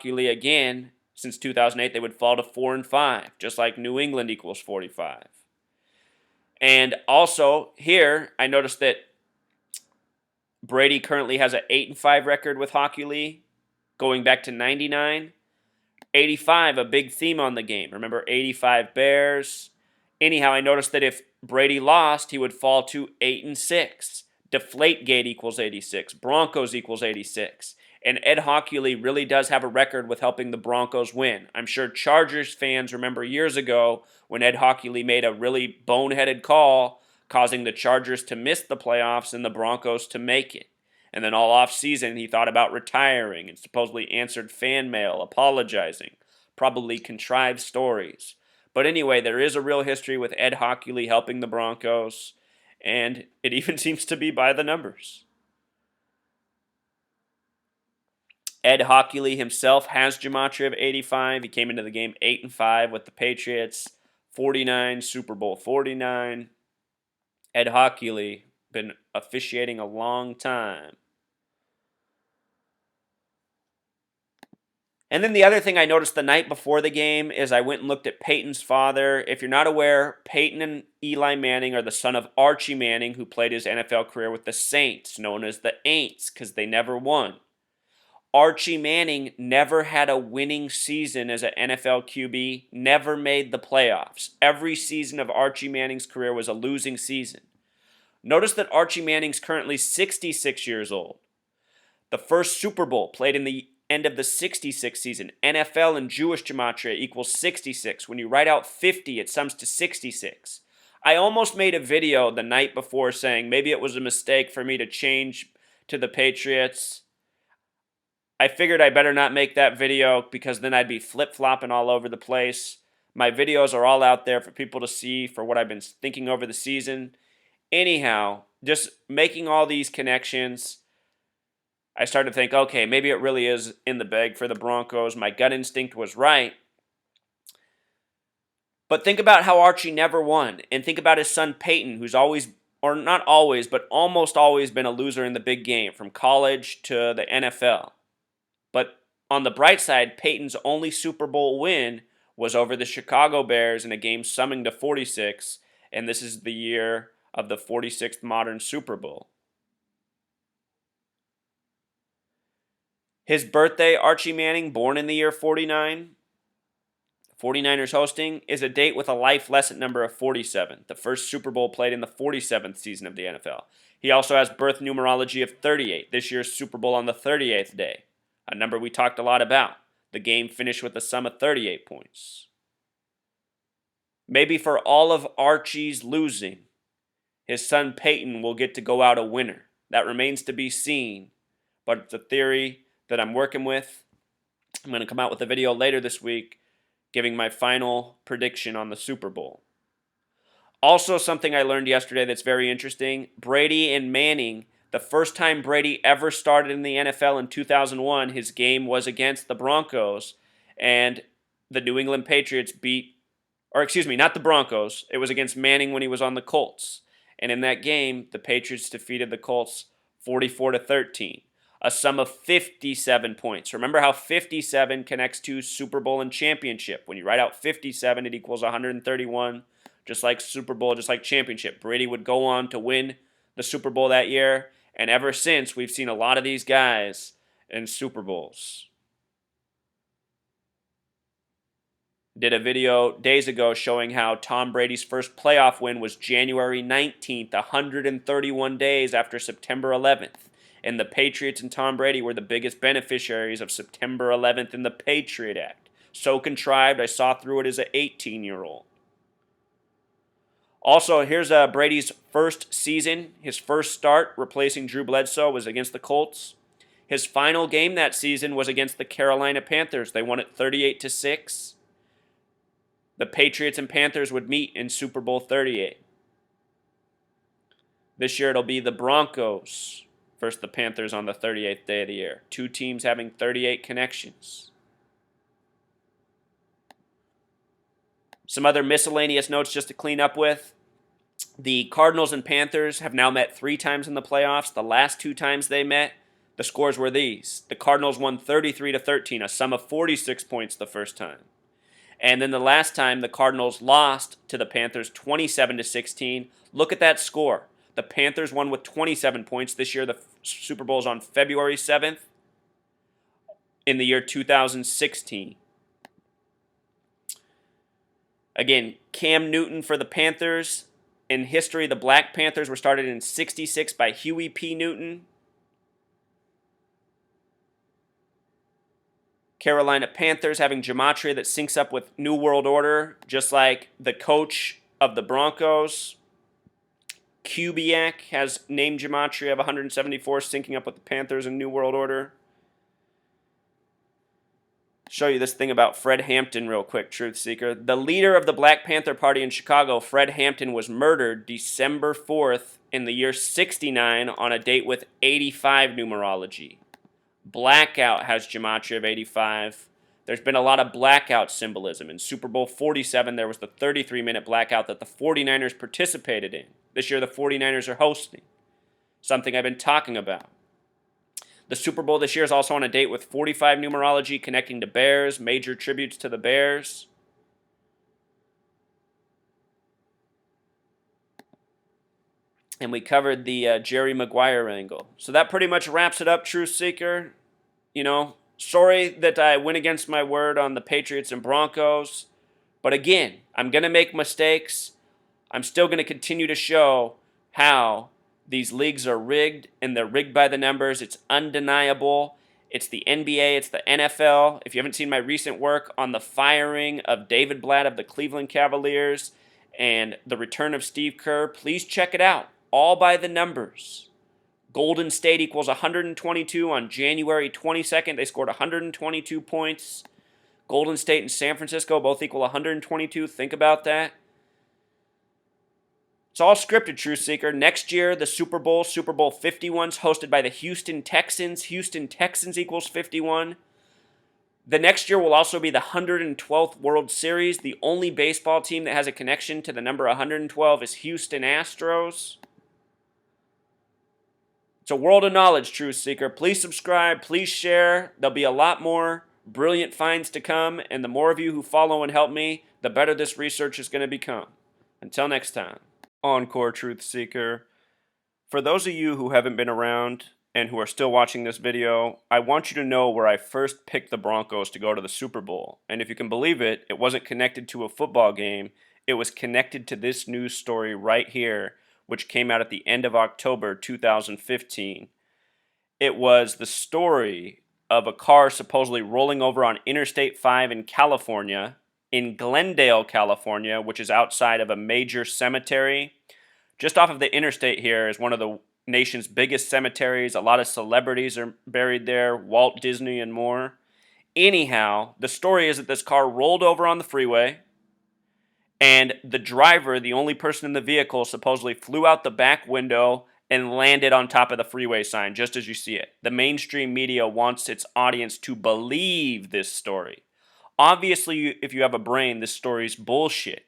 League again, since 2008, they would fall to 4-5, just like New England equals 45. And also here, I noticed that Brady currently has an 8-5 record with Hockey League, going back to 99. 85, a big theme on the game. Remember 85 Bears? Anyhow, I noticed that if Brady lost, he would fall to 8-6. Deflategate equals 86. Broncos equals 86. And Ed Hockley really does have a record with helping the Broncos win. I'm sure Chargers fans remember years ago when Ed Hockley made a really boneheaded call, causing the Chargers to miss the playoffs and the Broncos to make it. And then all off-season, he thought about retiring and supposedly answered fan mail, apologizing, probably contrived stories. But anyway, there is a real history with Ed Hockley helping the Broncos, and it even seems to be by the numbers. Ed Hockley himself has gematria of 85. He came into the game 8-5 with the Patriots, 49, Super Bowl 49. Ed Hockley, been officiating a long time. And then the other thing I noticed the night before the game is I went and looked at Peyton's father. If you're not aware, Peyton and Eli Manning are the son of Archie Manning, who played his NFL career with the Saints, known as the Aints, because they never won. Archie Manning never had a winning season as an NFL QB, never made the playoffs. Every season of Archie Manning's career was a losing season. Notice that Archie Manning's currently 66 years old. The first Super Bowl played in the end of the 66 season. NFL and Jewish gematria equals 66. When you write out 50, it sums to 66. I almost made a video the night before saying maybe it was a mistake for me to change to the Patriots. I figured I better not make that video because then I'd be flip-flopping all over the place. My videos are all out there for people to see for what I've been thinking over the season. Anyhow, just making all these connections, I started to think, okay, maybe it really is in the bag for the Broncos. My gut instinct was right. But think about how Archie never won. And think about his son Peyton, who's always, or not always, but almost always been a loser in the big game, from college to the NFL. But on the bright side, Peyton's only Super Bowl win was over the Chicago Bears in a game summing to 46, and this is the year of the 46th modern Super Bowl. His birthday, Archie Manning, born in the year 49, 49ers hosting, is a date with a life lesson number of 47, the first Super Bowl played in the 47th season of the NFL. He also has birth numerology of 38, this year's Super Bowl on the 38th day. A number we talked a lot about. The game finished with a sum of 38 points. Maybe for all of Archie's losing, his son Peyton will get to go out a winner. That remains to be seen, but it's a theory that I'm working with. I'm going to come out with a video later this week giving my final prediction on the Super Bowl. Also, something I learned yesterday that's very interesting, Brady and Manning, the first time Brady ever started in the NFL in 2001, his game was against the Broncos, and the New England Patriots not the Broncos. It was against Manning when he was on the Colts. And in that game, the Patriots defeated the Colts 44-13, a sum of 57 points. Remember how 57 connects to Super Bowl and championship. When you write out 57, it equals 131, just like Super Bowl, just like championship. Brady would go on to win the Super Bowl that year. And ever since, we've seen a lot of these guys in Super Bowls. Did a video days ago showing how Tom Brady's first playoff win was January 19th, 131 days after September 11th. And the Patriots and Tom Brady were the biggest beneficiaries of September 11th in the Patriot Act. So contrived, I saw through it as an 18-year-old. Also, here's Brady's first season. His first start replacing Drew Bledsoe was against the Colts. His final game that season was against the Carolina Panthers. They won it 38-6. The Patriots and Panthers would meet in Super Bowl 38. This year it'll be the Broncos versus the Panthers on the 38th day of the year. Two teams having 38 connections. Some other miscellaneous notes just to clean up with. The Cardinals and Panthers have now met 3 times in the playoffs. The last 2 times they met, The scores were these. The Cardinals won 33-13, a sum of 46 points the first time. And then the last time the Cardinals lost to the Panthers 27-16. Look at that score. The Panthers won with 27 points. This year the Super Bowl is on February 7th in the year 2016. Again, Cam Newton for the Panthers. In history, the Black Panthers were started in 66 by Huey P. Newton. Carolina Panthers having gematria that syncs up with New World Order, just like the coach of the Broncos. Kubiak has name gematria of 174, syncing up with the Panthers and New World Order. Show you this thing about Fred Hampton real quick, Truth Seeker. The leader of the Black Panther Party in Chicago, Fred Hampton, was murdered December 4th in the year 69 on a date with 85 numerology. Blackout has gematria of 85. There's been a lot of blackout symbolism. In Super Bowl 47, there was the 33-minute blackout that the 49ers participated in. This year, the 49ers are hosting, something I've been talking about. The Super Bowl this year is also on a date with 45 numerology connecting to Bears, major tributes to the Bears. And we covered the Jerry Maguire angle. So that pretty much wraps it up, Truth Seeker. You know, sorry that I went against my word on the Patriots and Broncos. But again, I'm going to make mistakes. I'm still going to continue to show how these leagues are rigged, and they're rigged by the numbers. It's undeniable. It's the NBA, it's the NFL. If you haven't seen my recent work on the firing of David Blatt of the Cleveland Cavaliers and the return of Steve Kerr, please check it out. All by the numbers. Golden State equals 122 on January 22nd. They scored 122 points. Golden State and San Francisco both equal 122. Think about that. It's all scripted, Truth Seeker. Next year, the Super Bowl 51's hosted by the Houston Texans. Houston Texans equals 51. The next year will also be the 112th World Series. The only baseball team that has a connection to the number 112 is Houston Astros. It's a world of knowledge, Truth Seeker. Please subscribe. Please share. There'll be a lot more brilliant finds to come. And the more of you who follow and help me, the better this research is going to become. Until next time. Encore, Truth Seeker. For those of you who haven't been around and who are still watching this video, I want you to know where I first picked the Broncos to go to the Super Bowl. And if you can believe it, it wasn't connected to a football game. It was connected to this news story right here, which came out at the end of October 2015. It was the story of a car supposedly rolling over on Interstate 5 in California, in Glendale, California, which is outside of a major cemetery. Just off of the interstate here is one of the nation's biggest cemeteries. A lot of celebrities are buried there, Walt Disney and more. Anyhow, the story is that this car rolled over on the freeway, and the driver, the only person in the vehicle, supposedly flew out the back window and landed on top of the freeway sign, just as you see it. The mainstream media wants its audience to believe this story. Obviously, if you have a brain, this story's bullshit.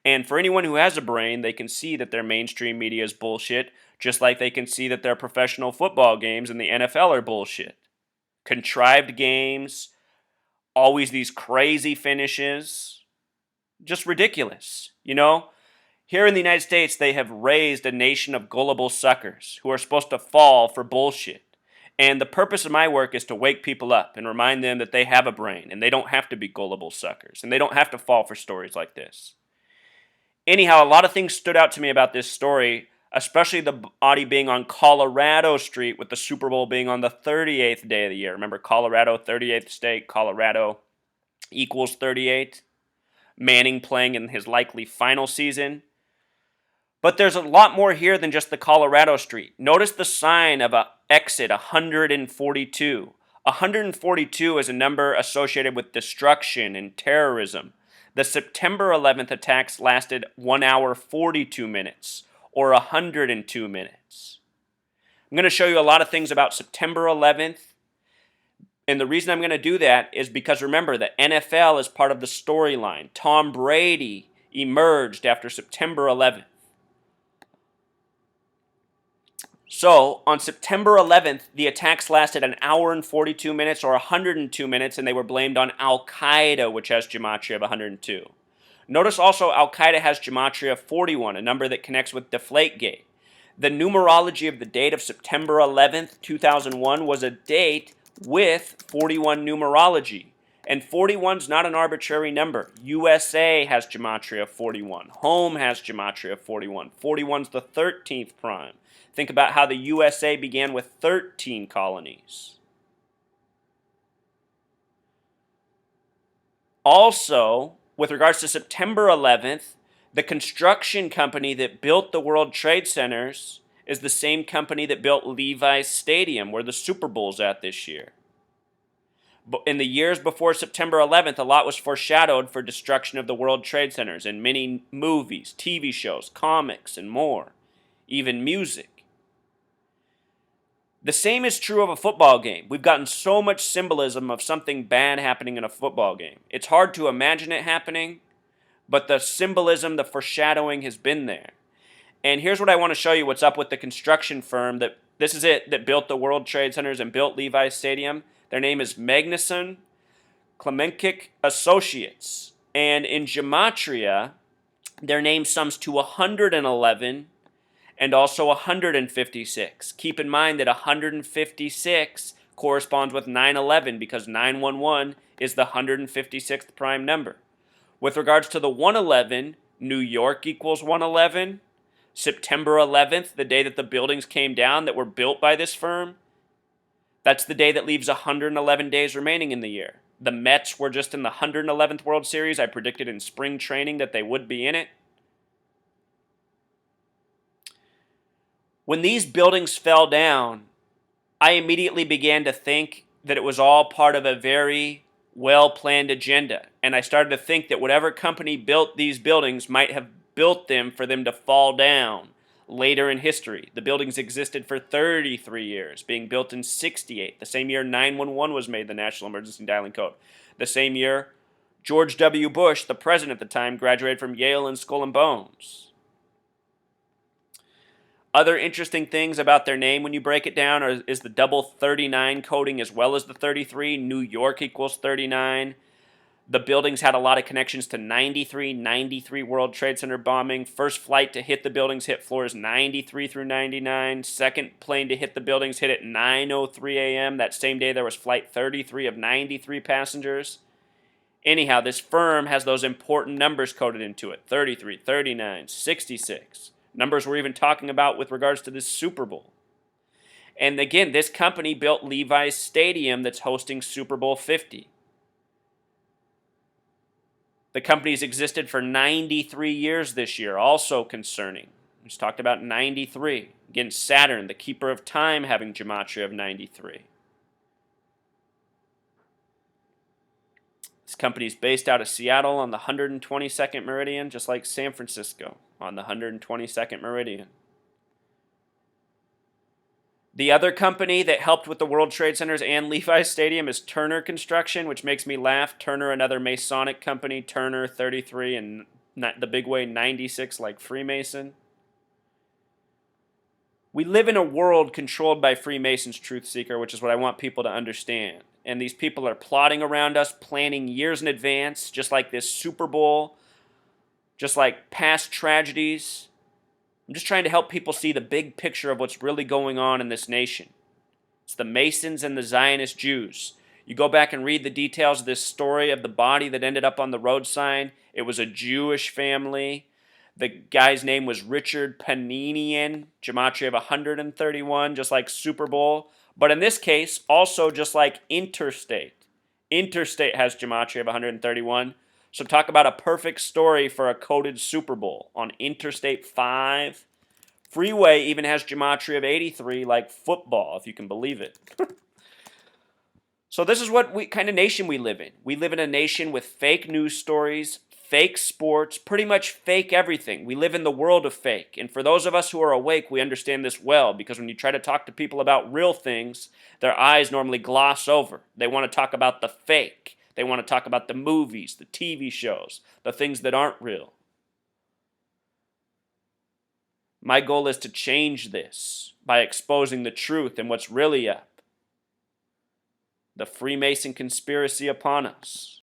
And for anyone who has a brain, they can see that their mainstream media is bullshit, just like they can see that their professional football games in the NFL are bullshit. Contrived games, always these crazy finishes, just ridiculous, you know? Here in the United States, they have raised a nation of gullible suckers who are supposed to fall for bullshit. And the purpose of my work is to wake people up and remind them that they have a brain and they don't have to be gullible suckers and they don't have to fall for stories like this. Anyhow, a lot of things stood out to me about this story, especially the body being on Colorado Street with the Super Bowl being on the 38th day of the year. Remember, Colorado, 38th state, Colorado equals 38. Manning playing in his likely final season. But there's a lot more here than just the Colorado Street. Notice the sign of a exit 142. 142 is a number associated with destruction and terrorism. The September 11th attacks lasted 1 hour 42 minutes, or 102 minutes. I'm going to show you a lot of things about September 11th. And the reason I'm going to do that is because, remember, the NFL is part of the storyline. Tom Brady emerged after September 11th. So, on September 11th, the attacks lasted an hour and 42 minutes or 102 minutes, and they were blamed on Al-Qaeda, which has gematria of 102. Notice also Al-Qaeda has gematria of 41, a number that connects with Deflategate. The numerology of the date of September 11th, 2001 was a date with 41 numerology. And 41 is not an arbitrary number. USA has gematria of 41. Home has gematria of 41. 41 is the 13th prime. Think about how the USA began with 13 colonies. Also, with regards to September 11th, the construction company that built the World Trade Centers is the same company that built Levi's Stadium, where the Super Bowl's at this year. In the years before September 11th, a lot was foreshadowed for destruction of the World Trade Centers in many movies, TV shows, comics, and more, even music. The same is true of a football game. We've gotten so much symbolism of something bad happening in a football game. It's hard to imagine it happening, but the symbolism, the foreshadowing has been there. And here's what I want to show you what's up with the construction firm that built the World Trade Centers and built Levi's Stadium. Their name is Magnuson Klemenkic Associates. And in gematria, their name sums to 111 and also 156. Keep in mind that 156 corresponds with 911 because 911 is the 156th prime number. With regards to the 111, New York equals 111. September 11th, the day that the buildings came down that were built by this firm, that's the day that leaves 111 days remaining in the year. The Mets were just in the 111th World Series. I predicted in spring training that they would be in it. When these buildings fell down, I immediately began to think that it was all part of a very well-planned agenda. And I started to think that whatever company built these buildings might have built them for them to fall down later in history. The buildings existed for 33 years, being built in 68, the same year 911 was made the National Emergency Dialing Code. The same year George W. Bush, the president at the time, graduated from Yale in Skull and Bones. Other interesting things about their name when you break it down is the double 39 coding as well as the 33. New York equals 39. The buildings had a lot of connections to 93 World Trade Center bombing. First flight to hit the buildings hit floors 93 through 99. Second plane to hit the buildings hit at 9:03 a.m. That same day there was flight 33 of 93 passengers. Anyhow, this firm has those important numbers coded into it. 33, 39, 66. Numbers we're even talking about with regards to this Super Bowl. And again, this company built Levi's Stadium that's hosting Super Bowl 50. The company's existed for 93 years this year, also concerning. We just talked about 93. Again, Saturn, the keeper of time, having gematria of 93. This company is based out of Seattle on the 122nd meridian, just like San Francisco on the 122nd meridian. The other company that helped with the World Trade Centers and Levi's Stadium is Turner Construction, which makes me laugh. Turner, another Masonic company, Turner 33 and the big way 96 like Freemason. We live in a world controlled by Freemasons, Truth Seeker, which is what I want people to understand. And these people are plotting around us, planning years in advance, just like this Super Bowl, just like past tragedies. I'm just trying to help people see the big picture of what's really going on in this nation. It's the Masons and the Zionist Jews. You go back and read the details of this story of the body that ended up on the road sign. It was a Jewish family. The guy's name was Richard Paninian, gematria of 131, just like Super Bowl. But in this case, also just like Interstate. Interstate has gematria of 131. So talk about a perfect story for a coded Super Bowl on Interstate 5. Freeway even has gematria of 83 like football, if you can believe it. So this is what kind of nation we live in. We live in a nation with fake news stories, fake sports, pretty much fake everything. We live in the world of fake. And for those of us who are awake, we understand this well, because when you try to talk to people about real things, their eyes normally gloss over. They want to talk about the fake. They want to talk about the movies, the TV shows, the things that aren't real. My goal is to change this by exposing the truth and what's really up. The Freemason conspiracy upon us.